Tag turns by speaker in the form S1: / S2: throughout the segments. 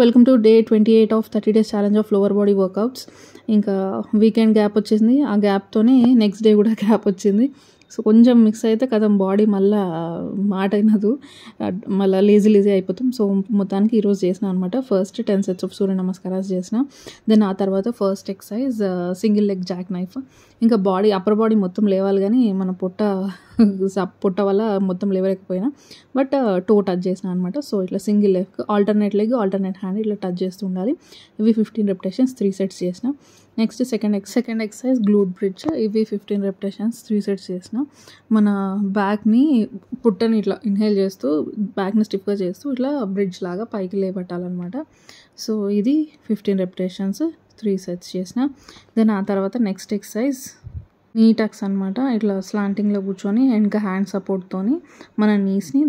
S1: Welcome to day 28 of 30 days challenge of lower body workouts. ఇంకా weekend gap వచ్చేసింది. ఆ గ్యాప్తోనే next day కూడా gap వచ్చింది. సో కొంచెం మిక్స్ అయితే కదా బాడీ మళ్ళీ మాట అయినదు, మళ్ళీ లేజీ అయిపోతాం. సో మొత్తానికి ఈరోజు చేసిన అనమాట. ఫస్ట్ 10 sets ఆఫ్ సూర్య నమస్కారాలు చేసిన. దెన్ ఆ తర్వాత first exercise single leg Jack knife. ఇంకా బాడీ అప్పర్ బాడీ మొత్తం లేవాలి కానీ మన పొట్ట వల్ల మొత్తం లేవలేకపోయినా, బట్ టో టచ్ చేసిన అనమాట. సో ఇట్లా single leg, alternate leg, alternate hand ఇట్లా టచ్ చేస్తూ ఉండాలి. ఇవి 15 repetitions 3 sets చేసిన. Next second exercise గ్లూట్ bridge. ఇవి 15 repetitions 3 sets చేసిన. మన బ్యాక్ని పుట్టని ఇట్లా ఇన్హేల్ చేస్తూ బ్యాక్ని స్టిఫ్గా చేస్తూ ఇట్లా బ్రిడ్జ్ లాగా పైకి లేపట్టాలన్నమాట. సో ఇది 15 repetitions 3 sets చేసిన. దెన్ ఆ తర్వాత నెక్స్ట్ ఎక్సర్సైజ్ నీ టక్స్ అనమాట. ఇట్లా స్లాంటింగ్లో కూర్చొని ఇంకా హ్యాండ్ సపోర్ట్తోని మన నీస్ని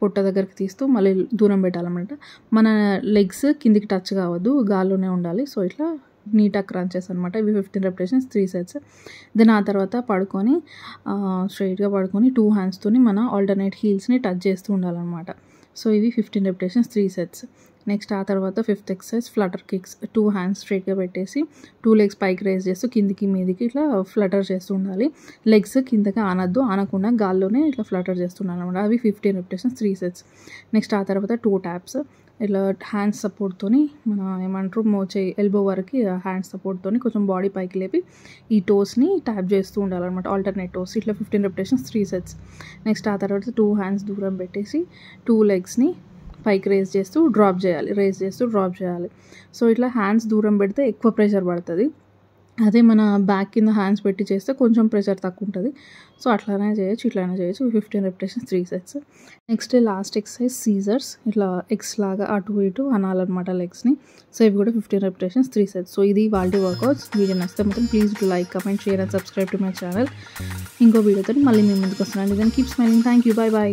S1: పొట్ట దగ్గరికి తీస్తూ మళ్ళీ దూరం పెట్టాలన్నమాట. మన లెగ్స్ కిందికి టచ్ కావద్దు, గాల్లోనే ఉండాలి. సో ఇట్లా నీ టక్ క్రంచెస్ అనమాట. ఇవి 15 repetitions 3 sets. దెన్ ఆ తర్వాత పడుకొని స్ట్రైట్గా పడుకొని 2 handsతోని మన ఆల్టర్నేట్ హీల్స్ని టచ్ చేస్తూ ఉండాలన్నమాట. సో ఇవి 15 repetitions 3 sets. నెక్స్ట్ ఆ తర్వాత 5th exercise Flutter kicks. 2 hands స్ట్రైట్గా పెట్టేసి 2 legs పైకి రేస్ చేస్తూ కిందికి మీదికి ఇట్లా ఫ్లటర్ చేస్తూ ఉండాలి. లెగ్స్ కిందకి ఆనకుండా గాల్లోనే ఇట్లా ఫ్లటర్ చేస్తున్నాను అనమాట. అవి 15 repetitions 3 sets. నెక్స్ట్ ఆ తర్వాత 2 taps. ఇట్లా హ్యాండ్స్ సపోర్ట్తోని మన ఏమంటారు ఎల్బో వరకు హ్యాండ్స్ సపోర్ట్తోని కొంచెం బాడీ పైకి లేపి ఈ టోస్ని ట్యాప్ చేస్తూ ఉండాలన్నమాట. Alternate toes. ఇట్లా 15 repetitions 3 sets. నెక్స్ట్ ఆ తర్వాత 2 hands దూరం పెట్టేసి 2 legsని పైకి రేస్ చేస్తూ డ్రాప్ చేయాలి. సో ఇట్లా హ్యాండ్స్ దూరం పెడితే ఎక్కువ ప్రెషర్ పడుతుంది. అదే మన బ్యాక్ కింద హ్యాండ్స్ పెట్టి చేస్తే కొంచెం ప్రెషర్ తక్కువ ఉంటుంది. సో అట్లానే చేయొచ్చు, ఇట్లానే చేయొచ్చు. 15 repetitions 3 sets. Next last exercise scissors. ఇట్లా ఎక్స్ లాగా అటు ఇటు అనాలన్నమాట లెగ్స్ని. సో ఇవి కూడా 15 repetitions 3 sets. సో ఇది వాళ్ళ వర్కౌట్స్. వీడియో నచ్చితే మొత్తం please to like, comment, share and subscribe to my channel. ఇంకో వీడియోతో మళ్ళీ మేము ముందుకు వస్తున్నాను. Then keep smiling. Thank you. By.